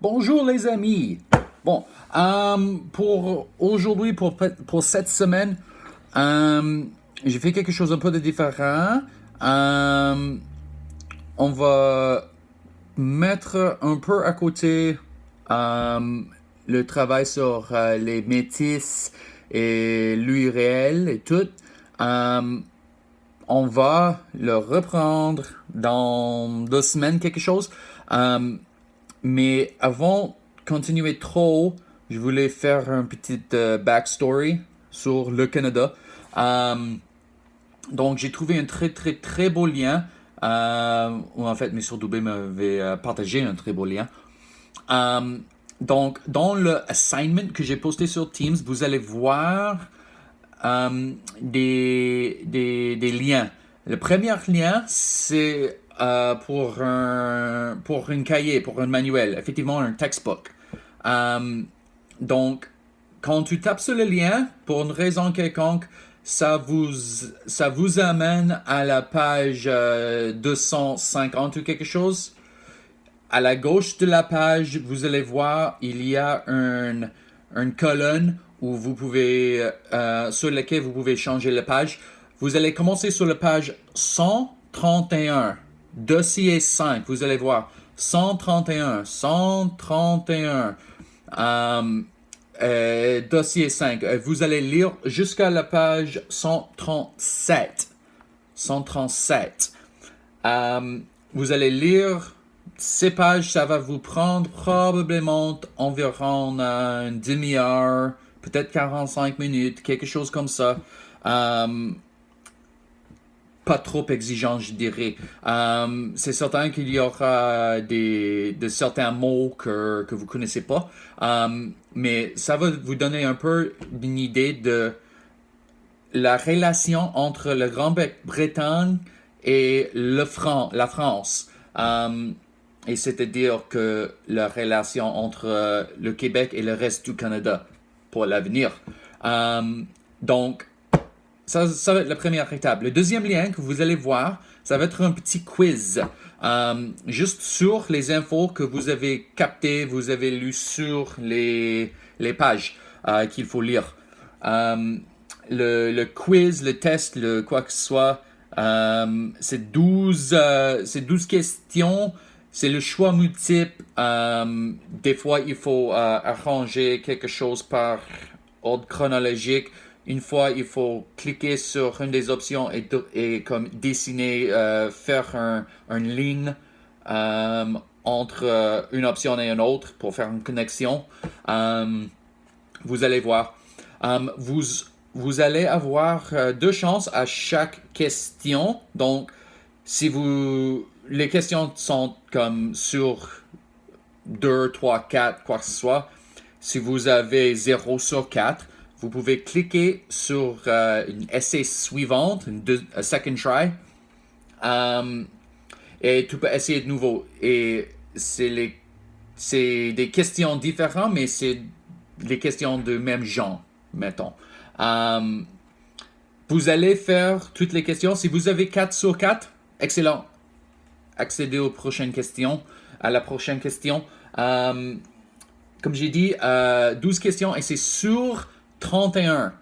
Bonjour les amis. Bon, pour aujourd'hui, pour cette semaine, euh, j'ai fait quelque chose un peu de différent. Euh, on va mettre un peu à côté euh, le travail sur les métis et l'URL et tout. Euh, on va le reprendre dans 2 semaines, quelque chose. Euh, mais avant de continuer trop, je voulais faire un petit backstory sur le Canada. Euh, donc, j'ai trouvé un très, très, très beau lien. Ou en fait, Monsieur Dubé m'avait partagé un très beau lien. Euh, donc, dans le assignment que j'ai posté sur Teams, vous allez voir des liens. Le premier lien, c'est pour un cahier, pour un manuel, effectivement un textbook. Euh, donc, quand tu tapes sur le lien, pour une raison quelconque, ça vous amène à la page 250 ou quelque chose. À la gauche de la page, vous allez voir, il y a une colonne où vous pouvez, sur laquelle vous pouvez changer la page. Vous allez commencer sur la page 131, dossier 5. Vous allez voir 131, 131, euh, dossier 5. Vous allez lire jusqu'à la page 137. 137. Vous allez lire ces pages, ça va vous prendre probablement environ une demi-heure, peut-être 45 minutes, quelque chose comme ça. Euh, Pas trop exigeant, je dirais. C'est certain qu'il y aura de certains mots que vous ne connaissez pas, mais ça va vous donner un peu une idée de la relation entre la Grande-Bretagne et la France. Et c'est-à-dire que la relation entre le Québec et le reste du Canada pour l'avenir. Donc, ça va être la première étape. Le deuxième lien que vous allez voir, ça va être un petit quiz. Juste sur les infos que vous avez captées, vous avez lues sur les pages qu'il faut lire. Euh, le quiz, le test, le quoi que ce soit, c'est 12 questions. C'est le choix multiple. Des fois, il faut arranger quelque chose par ordre chronologique. Une fois, il faut cliquer sur une des options et comme dessiner, faire une ligne euh, entre une option et une autre pour faire une connexion. Euh, vous allez voir. Euh, vous, vous allez avoir deux chances à chaque question. Donc, si vous... Les questions sont comme sur 2, 3, 4, quoi que ce soit. Si vous avez 0 sur 4, vous pouvez cliquer sur une essai suivante, un second try, euh, et tu peux essayer de nouveau. Et c'est des questions différentes, mais c'est des questions de même genre, mettons. Euh, vous allez faire toutes les questions. Si vous avez 4 sur 4, excellent. Accédez aux prochaines questions, à la prochaine question. Euh, Comme j'ai dit, 12 questions et c'est sur 31.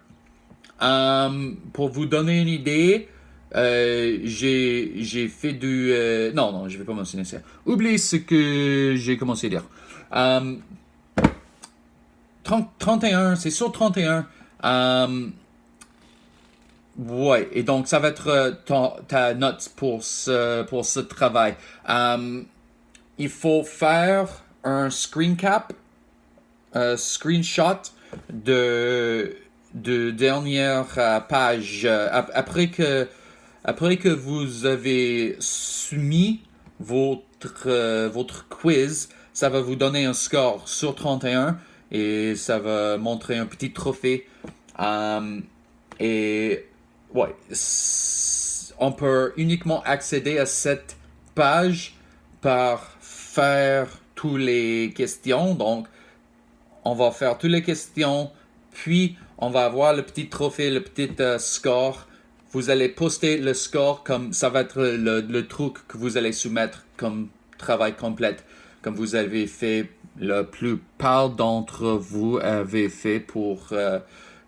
Pour vous donner une idée, j'ai fait du... non, non, je ne vais pas mentionner ça. Oubliez ce que j'ai commencé à dire. Euh, 31, c'est sur 31. Ouais, et donc ça va être ta note pour ce travail. Il faut faire un screen cap, screenshot de, de dernière page. Après que vous avez soumis votre quiz, ça va vous donner un score sur 31 et ça va montrer un petit trophée. Euh, et ouais, on peut uniquement accéder à cette page par faire toutes les questions. Donc, on va faire toutes les questions, puis on va avoir le petit trophée, le petit score. Vous allez poster le score comme ça va être le truc que vous allez soumettre comme travail complet, comme vous avez fait la plupart d'entre vous avez fait pour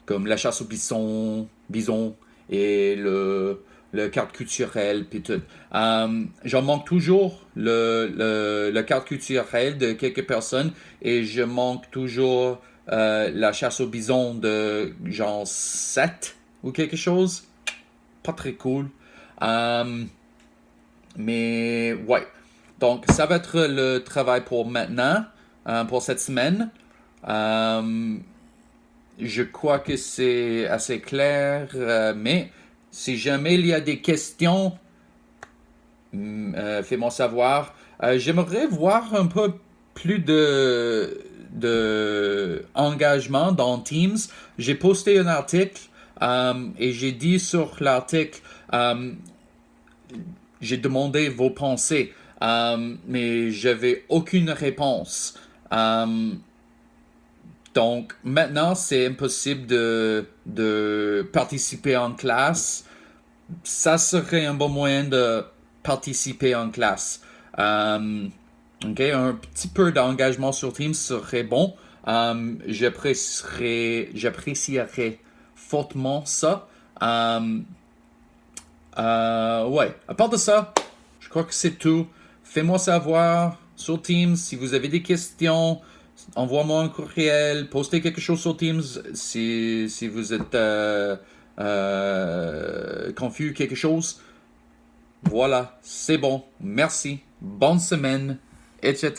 comme la chasse au bison et le carte culturelle puis tout. J'en manque toujours le carte culturelle de quelques personnes et je manque toujours la chasse au bison de genre 7 ou quelque chose. Pas très cool. Euh, mais ouais. Donc, ça va être le travail pour maintenant, pour cette semaine. Euh, je crois que c'est assez clair, mais si jamais il y a des questions, fais-moi savoir. J'aimerais voir un peu plus de engagement dans Teams. J'ai posté un article et j'ai dit sur l'article, euh, j'ai demandé vos pensées, mais j'avais aucune réponse. Euh, donc maintenant, c'est impossible de participer en classe. Ça serait un bon moyen de participer en classe. Ok, un petit peu d'engagement sur Teams serait bon. J'apprécierais fortement ça. Ouais, à part de ça, je crois que c'est tout. Fais-moi savoir sur Teams si vous avez des questions. Envoie-moi un courriel, postez quelque chose sur Teams si vous êtes confus, quelque chose. Voilà, c'est bon. Merci. Bonne semaine, etc.